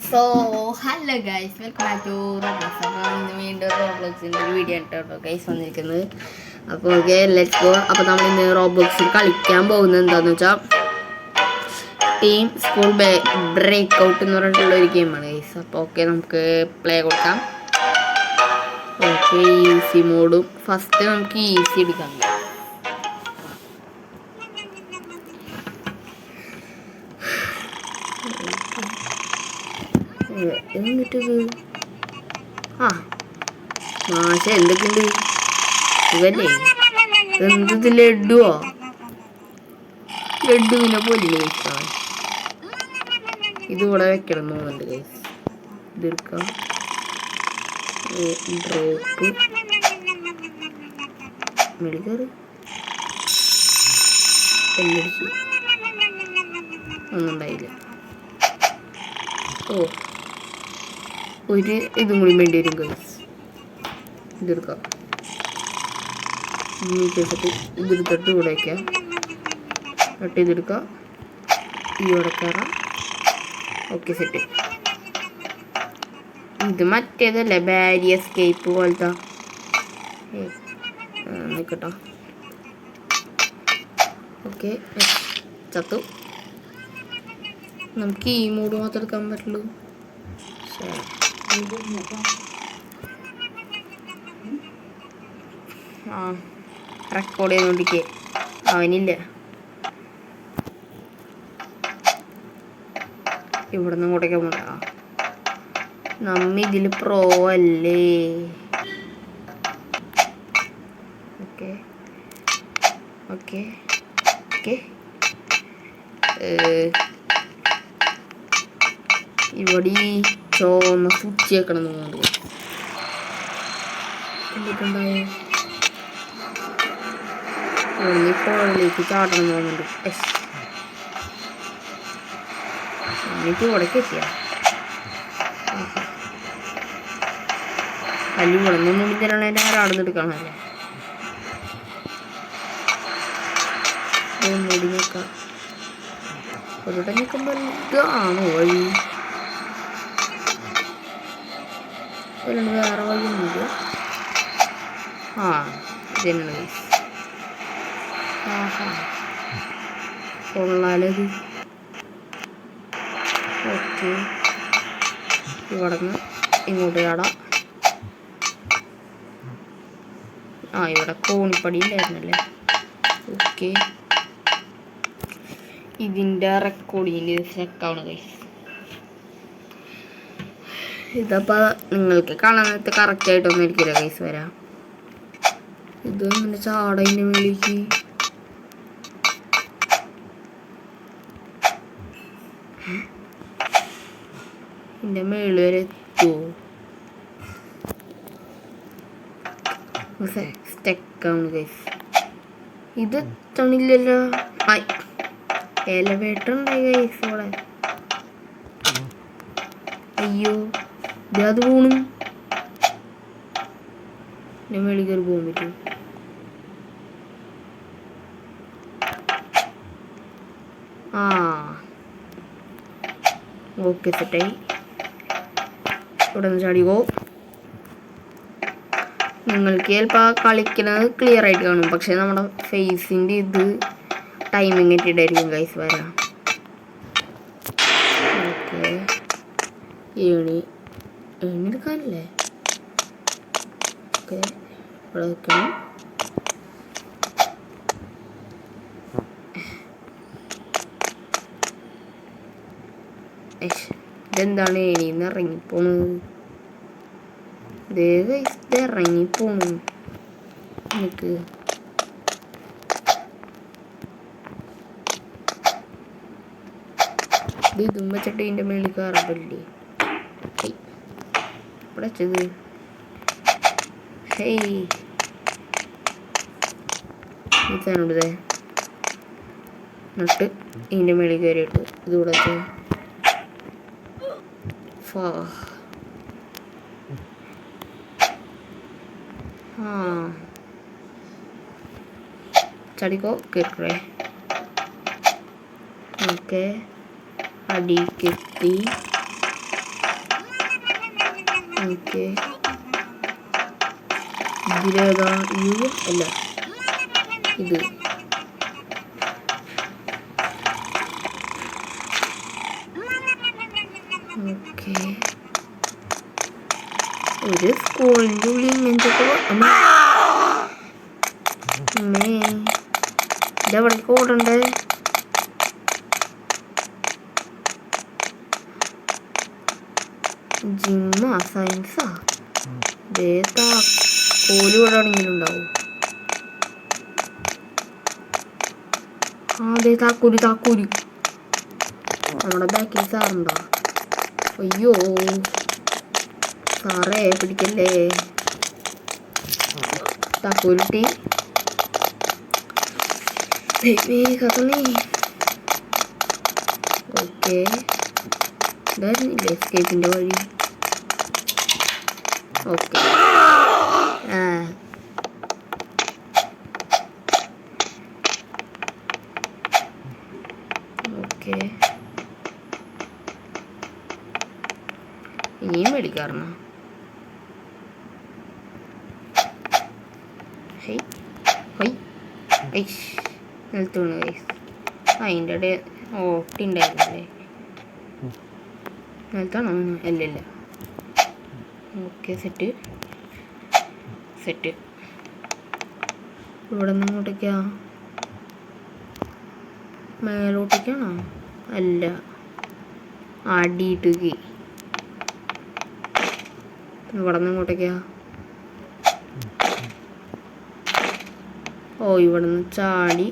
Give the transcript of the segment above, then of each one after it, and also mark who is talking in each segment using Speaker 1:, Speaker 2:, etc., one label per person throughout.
Speaker 1: So hello guys, welcome back to Roblox. അപ്പോൾ ഇന്ന് വീണ്ടും റോബ്ലോക്സിൻ്റെ ഒരു വീഡിയോ കേട്ടോ ഗൈസ് വന്നിരിക്കുന്നത്. അപ്പോൾ ഓക്കെ, ലെറ്റ്സ് ഗോ. അപ്പോൾ നമ്മൾ ഇന്ന് റോബ്ലോക്സിൽ കളിക്കാൻ പോകുന്നത് എന്താണെന്ന് വെച്ചാൽ ടീം സ്കൂൾ ബ്രേക്ക് ഔട്ട് എന്ന് പറഞ്ഞിട്ടുള്ള ഒരു ഗെയിമാണ് ഗൈസ്. അപ്പോൾ ഓക്കെ, നമുക്ക് പ്ലേ കൊടുക്കാം. ഓക്കെ, ഈസി മോഡും ഫസ്റ്റ് നമുക്ക് ഈസി എടുക്കാം. എന്നിട്ടത് മാഷ എന്തൊക്കെയുണ്ട് ഇവല്ലേ? എന്തത് ലഡുവോ? ലഡുവിനെ പോലെ കഴിക്കാൻ ഇതിവിടെ വെക്കണം തോന്നുന്നുണ്ട് ഗൈസ്. ഇതെടുക്കാം, ഡ്രോപ്പ് മെഡിക്കറ് എല്ലടിച്ചു, ഒന്നും ഉണ്ടായില്ല. ഓ, ഒരു ഇതും കൂടി വേണ്ടി വരും ഗൈസ്. ഇതെടുക്കാം, ഇതെടുത്തിട്ട് ഇവിടെ വയ്ക്കാം. എന്നിട്ട് ഇതെടുക്കാം, ഇവിടെ കയറാം. Okay, set. ഇത് മറ്റേതല്ലേ, ബാരി എസ്കേപ്പ് പോലത്തെ. നിൽക്കട്ടോ. ഓക്കെ, ചത്തു. നമുക്ക് ഈ മൂഡ് മാത്രം എടുക്കാൻ പറ്റുള്ളൂ. റെക്കോർഡ് ചെയ്തോണ്ടിരിക്കേ അവനില്ല. ഇവിടുന്ന് ഇങ്ങോട്ടേക്ക് പോണ്ട. നമ്മ ഇതിൽ പ്രോ അല്ലേ? ഓക്കെ ഓക്കെ ഓക്കെ, ഇവിടെ ചോന്ന സ്വിച്ച് വെക്കണം എന്നുണ്ട്. കണ്ടിട്ടുണ്ടായോ? പുഴയിലേക്ക് ചാടണം തോന്നുന്നുണ്ട്. എന്നിട്ട് ഇവിടേക്ക് എത്തിയ അല്ല, ഇവിടെ നിന്ന് മുടിഞ്ഞാൽ ആടുന്നെടുക്കണല്ലേ. മുടി നിൽക്കാം. ഇവിടെ നിൽക്കുമ്പോൾ ഇതാണോ വഴി? അല്ലാണ്ട് വേറെ വഴിയൊന്നുമില്ല. ഇതന്നെ ഗൈസ്. കൊള്ളാലത്. ഓക്കെ, ഇവിടെ നിന്ന് ഇങ്ങോട്ട് ചാടാം. ഇവിടെ കോണിപ്പടി ഉണ്ടായിരുന്നല്ലേ. ഓക്കെ, ഇതിൻ്റെ റെക്കോർഡിങ്ങിൻ്റെ സെറ്റാണ് ഗൈസ്. ഇതപ്പോൾ നിങ്ങൾക്ക് കാണാനത്തെ കറക്റ്റായിട്ടൊന്നും ഇരിക്കില്ല ഗൈസ്. വരാം, ഇത് ഇങ്ങനെ ചാടതിൻ്റെ മേലേക്ക്. ഇതിൻ്റെ മേളിൽ വരെ എത്തുമോ? സ്റ്റെക്കാണ് ഗൈസ്. ഇത് എത്തണില്ലല്ലോ. എലവേറ്റർ ഉണ്ടായി ഗൈസ് ഇവിടെ. അയ്യോ, ഇത് പോണു. എൻ്റെ മേളിൽ കയറി പോകാൻ പറ്റും. ഓക്കെ, സെറ്റായി. ഇവിടെ നിന്ന് ചാടി പോ. നിങ്ങൾക്ക് ചിലപ്പോൾ കളിക്കുന്നത് ക്ലിയർ ആയിട്ട് കാണും, പക്ഷെ നമ്മുടെ ഫേസിൻ്റെ ഇത് ടൈമിങ് ഇട്ടിട്ടായിരിക്കും ഗൈസ് വരാം. ഓക്കെ, എടുക്കാനല്ലേ. ഓക്കെ, ഇവിടെ വെക്കണം. ഇതെന്താണ് ഏണിന്ന് ഇറങ്ങിപ്പോണത്? ഇറങ്ങിപ്പോണു. എനിക്ക് ഇതും വെച്ചിട്ട് ഇതിൻ്റെ മേളിൽ കയറപ്പല്ലേ ഇവിടെ വെച്ചത്. ഹേയ്, ഇതാണിവിടെ. എന്നിട്ട് ഇതിൻ്റെ മേളിൽ കയറിയിട്ട് ഇതിവിടെ വെച്ചത്. ചടിക്കോ, കേട്ടേ. ഓക്കെ, അടിക്കെത്തി ഓക്കെ, ഇതിലേതാ? ഇത് അല്ല, ഇത്. ഓക്കെ, ഒരു സ്കൂളിൻ്റെ ഉള്ളിൽ ഇങ്ങനത്തെ ഇതെവിടേക്ക് ഓടണ്ടേ? ജിമ്മാ, സയൻസാ? കോല് വിടാണെങ്കിലും ഉണ്ടാവും. അതെ, താക്കൂര്. നമ്മുടെ ബാക്കിൽ സാറുണ്ടോ? അയ്യോ സാറേ, പിടിക്കല്ലേ. താക്കൂരിട്ടി കത്തണേ. ഓക്കെ, ഇതായിരുന്നില്ലേ എസ്കേപ്പിൻ്റെ വഴി? ഓക്കെ, ഓക്കെ, ഇനിയും മേടിക്കാറുണ്ടോ? നിലത്ത് വീണ് ഗൈസ്. അതിൻ്റെ ഇടയിൽ ഓട്ടിണ്ടായിരുന്നല്ലേ? നിലത്താണോ? അല്ലല്ല. Okay, set. ഇവിടെ നിന്ന് ഇങ്ങോട്ടേക്കാ? മേലോട്ടേക്കാണോ? അല്ല, അടിയിട്ടേക്ക്. ഇവിടെ നിന്ന് ഇങ്ങോട്ടേക്കാ? ഓ, ഇവിടെ നിന്ന് ചാടി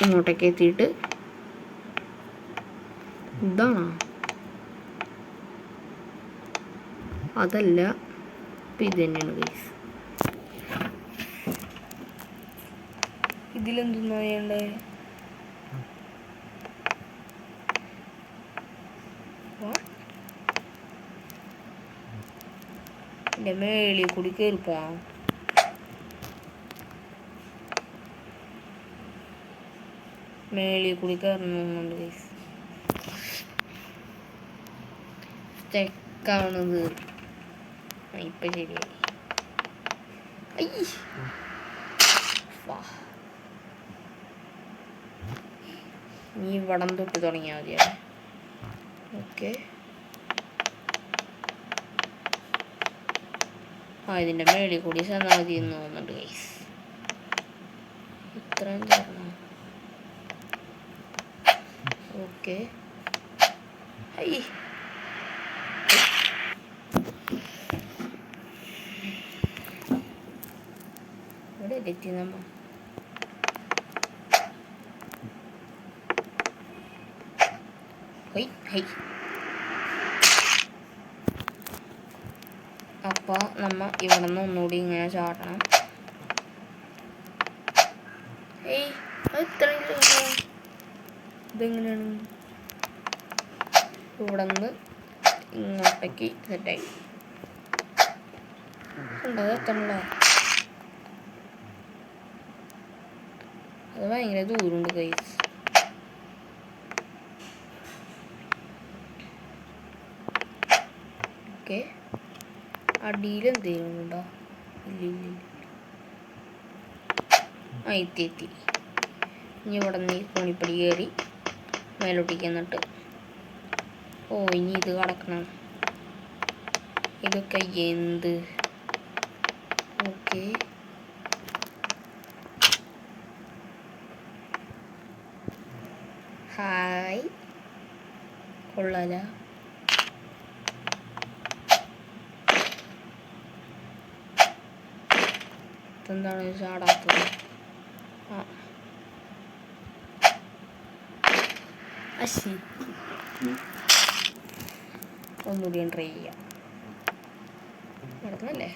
Speaker 1: ഇങ്ങോട്ടേക്ക് എത്തിയിട്ട് ഇതാണോ? അതല്ല, ഇപ്പം ഇത് തന്നെയാണ് ഗൈസ്. ഇതിലെന്തൊന്നും ചെയ്യണ്ടേ? എൻ്റെ മേളിൽ കൂടി കയറിപ്പോ. മേളിൽ കൂടി കയറണമെന്നുണ്ട് ഗൈസ്. സ്റ്റെക്കാവണത് ഇപ്പം ശരിയായി. നീ വടം തൊട്ട് തുടങ്ങിയാൽ മതിയാണ്. ഓക്കെ, ഇതിൻ്റെ മേളിൽ കൂടി ചെന്നാൽ മതി എന്ന് തോന്നുന്നുണ്ട് ഗൈസ്. ഇത്രയും ചേർന്നു. ഓക്കെ, ഇവിടെ എത്തി നമ്മ. അപ്പോൾ നമ്മ ഇവിടെ നിന്ന് ഒന്നുകൂടി ഇങ്ങനെ ചാടണം. ഇതെങ്ങനെയാണ്? ഇവിടെ നിന്ന് ഇങ്ങോട്ടേക്ക് സെറ്റായി. ഉണ്ടത് എത്തണല്ലോ. അത് ഭയങ്കര ദൂരമുണ്ട് ഗൈസ്. ഓക്കെ, അടിയിൽ എന്തെങ്കിലും ഉണ്ടോ? ഇല്ല. എത്തി. ഇനി ഇവിടെ നിന്ന് കോണിപ്പടി കയറി മേലോട്ടേക്ക് എന്നിട്ട് ഇനി ഇത് കടക്കണം. ഇതൊക്കെ എന്ത്? ഓക്കെ, ഹായ്, കൊള്ളാല. എന്താണ് ചാടാത്തത്? ഒന്നുകൂടി ട്രൈ ചെയ്യാം. നടന്നല്ലേ?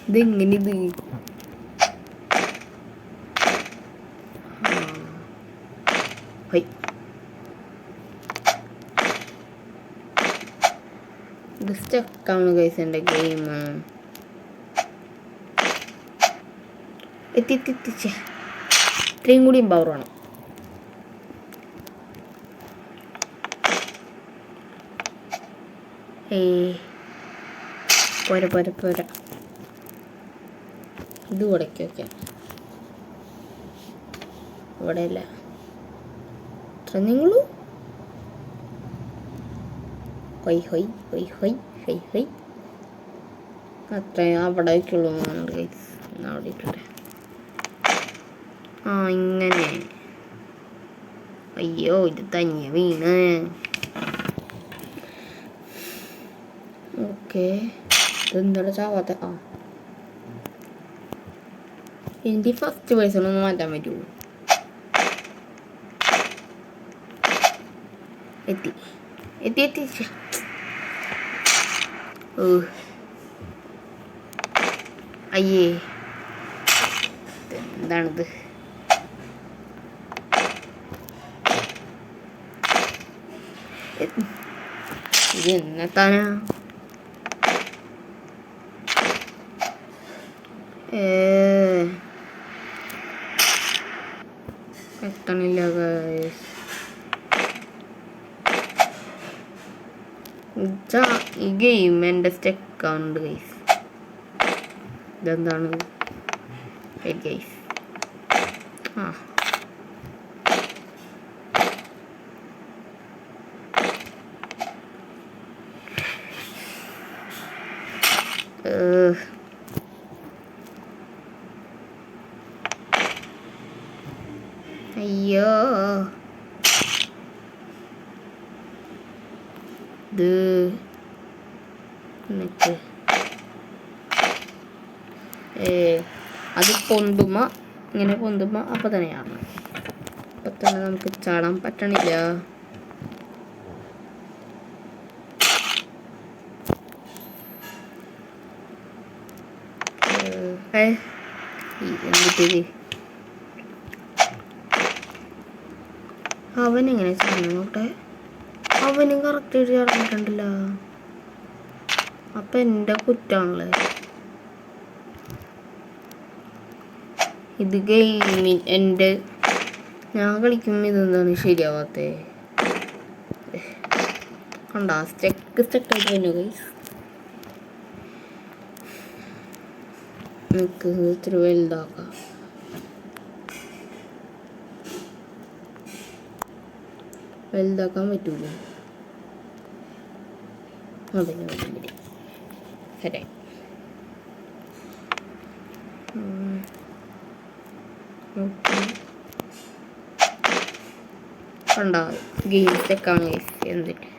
Speaker 1: ഇതെങ്ങനെ ഇത്? ഇത് സ്റ്റക്കാണ് ഗൈസ് എൻ്റെ ഗെയിം. എത്തിച്ചേ, ഇത്രയും കൂടി പവർ വേണം. ഏയ് പോരാ പോരാ പോരാ, ഇത് ഉടക്കി വയ്ക്കാം. ഇവിടെയല്ല, ഇത്ര നീങ്ങളൂ. ഹൊയ് ഹൊയ് ഹൊയ് ഹൊയ് ഹൊയ് ഹൊയ്. അത്രയും അവിടെ വയ്ക്കുള്ളൂ എന്നുണ്ട് ഗൈസ്. അവിടെ ഇട്ടിട്ട് ആ ഇങ്ങനെ. അയ്യോ ഇത് തനിയെ വീണ്. ഓക്കെ, ഇതെന്താണ് ചാവാത്ത? ആ എൻ്റെ ഫസ്റ്റ് പേഴ്സൺ ഒന്ന് മാറ്റാൻ പറ്റുമോ? എത്തി എത്തി എത്തി. ഓ അയ്യേ, എന്താണിത്? ഇത് എന്നെത്താനാ? എത്തണില്ല ഗൈസ്. ഈ ഗെയിം എൻ്റെ സ്റ്റെക്കാവുന്നുണ്ട് ഗൈസ്. ഇതെന്താണ് ഗൈസ്? ആ അയ്യോ, ഇത് നിനക്ക് അത് പൊന്തുമ്മ, ഇങ്ങനെ പൊന്തുമ്മ അപ്പം തന്നെയാണ്. അപ്പം തന്നെ നമുക്ക് ചാടാൻ പറ്റണില്ല. എന്നിട്ട് അവനെങ്ങനെ ചാടണോട്ടെ? അവനും കറക്റ്റായിട്ട് ചാടിയിട്ടുണ്ടല്ലോ. അപ്പം എൻ്റെ കുറ്റാണല്ലേ ഇത്. ഗെയിമിൽ എൻ്റെ ഞാൻ കളിക്കുമ്പോൾ ഇതെന്താണ് ശരിയാവാത്തേ? കണ്ടാ സ്റ്റെക്കായിട്ട് വന്നു ഗൈസ്. നമുക്ക് ഇത്തിരി വലുതാക്കാം. വലുതാക്കാൻ പറ്റൂല. അതിന് വേണ്ടി ശരി. കണ്ട ഗെയിം സ്റ്റെക്കാണ് ഗൈസ്. എന്നിട്ട്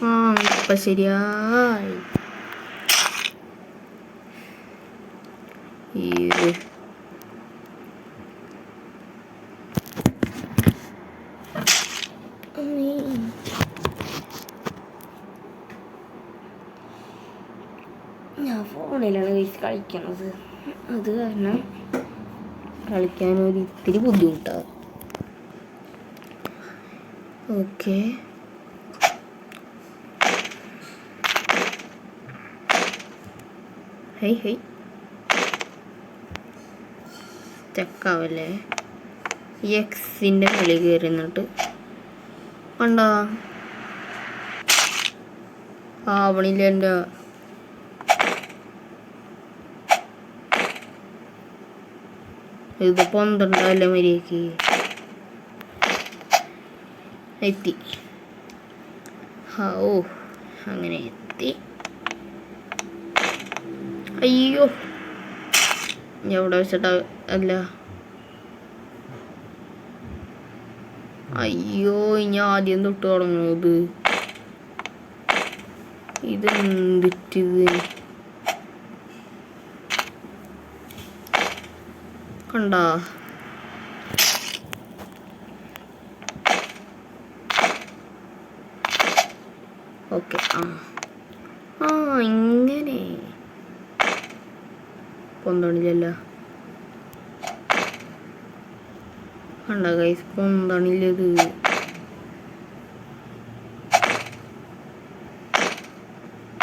Speaker 1: ആ ഇപ്പം ശരിയായി. ഞാൻ ഫോണിലാണ് ഗൈസ് കളിക്കണത്. അത് കാരണം കളിക്കാൻ ഒരു ഇത്തിരി ബുദ്ധിമുട്ടാണ്. ഓക്കെ, ഹൈ ഹൈ സ്റ്റക്കാവല്ലേ? ഈ എക്സിൻ്റെ മേളിൽ കയറി നിന്നിട്ട് കണ്ടോ ആവണില്ല. എൻ്റെ ഇത് പൊന്തണ്ടല്ലേ മര്യാദക്ക്. എത്തി. ഓ അങ്ങനെ എത്തി. അയ്യോ എവിടെ വെച്ചിട്ടാ? അല്ല അയ്യോ, ഇനി ആദ്യം തൊട്ട് തുടങ്ങുന്നത്. ഇതെന്തിട്ടത്? കണ്ടാ ഓക്കെ. ആ ഇങ്ങനെ പൊന്തണില്ലല്ലോ. കണ്ട ഗൈസ്, പൊന്തണില്ലത്.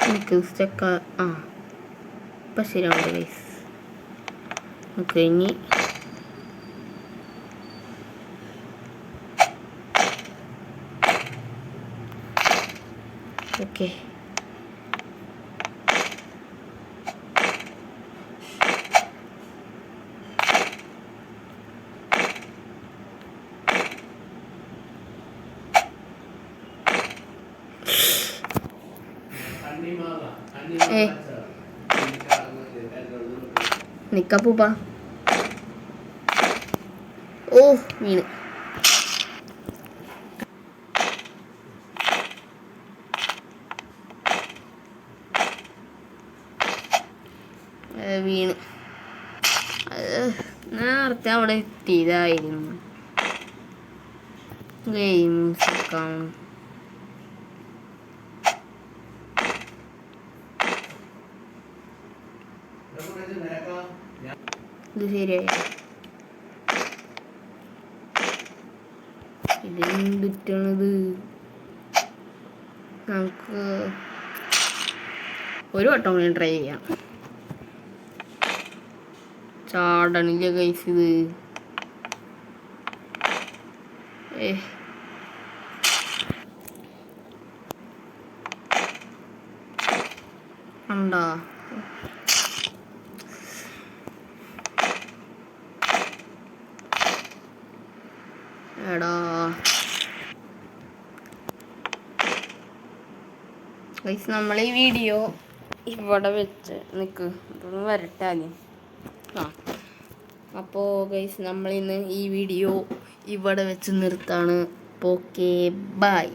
Speaker 1: എനിക്ക് സ്റ്റെക്ക. ആ ഇപ്പം ശരിയാവുണ്ട് ഗൈസ്. നമുക്ക് ഇനി ഓക്കെ. നിക്കപ്പൂപ്പ. ഓ വീണ്. വീണ് നേരത്തെ അവിടെ എത്തിയതായിരുന്നു. ഗെയിംസ് കാണും. ഇത് ശരിയായി. ഇതെന്തിട്ടാണിത്? നമുക്ക് ഒരു വട്ടം കൂടി ട്രൈ ചെയ്യാം. ചാടണില്ല ഗൈസ് ഇത്. കണ്ടാ എടാ ഗൈസ്, നമ്മൾ ഈ വീഡിയോ ഇവിടെ വെച്ച് നിൽക്ക് ഇതൊന്ന് വരട്ടെ ആദ്യം. അപ്പോൾ ഗൈസ്, നമ്മളിന്ന് ഈ വീഡിയോ ഇവിടെ വെച്ച് നിർത്താണ്. Okay, by.